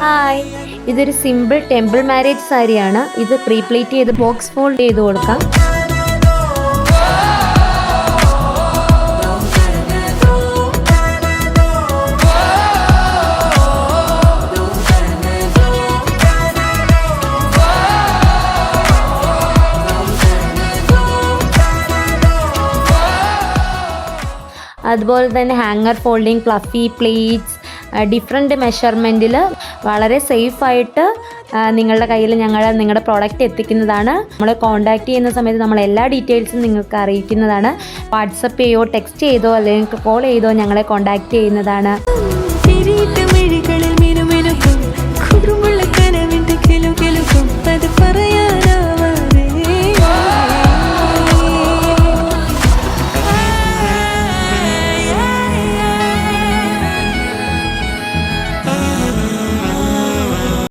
Hi, ഇതൊരു simple temple marriage സാരിയാണ്. ഇത് പ്രീ പ്ലേറ്റ് ചെയ്ത് ബോക്സ് ഫോൾഡ് ചെയ്ത് കൊടുക്കാം. അതുപോലെ തന്നെ hanger folding, fluffy pleats, different മെഷർമെൻറ്റിൽ വളരെ സേഫായിട്ട് നിങ്ങളുടെ കയ്യിൽ നിങ്ങളുടെ പ്രോഡക്റ്റ് എത്തിക്കുന്നതാണ്. നമ്മളെ കോൺടാക്റ്റ് ചെയ്യുന്ന സമയത്ത് നമ്മൾ എല്ലാ ഡീറ്റെയിൽസും നിങ്ങൾക്ക് അറിയിക്കുന്നതാണ്. വാട്സപ്പ് ചെയ്യോ, ടെക്സ്റ്റ് ചെയ്തോ അല്ലെങ്കിൽ കോൾ ചെയ്തോ ഞങ്ങളെ കോൺടാക്റ്റ് ചെയ്യുന്നതാണ്.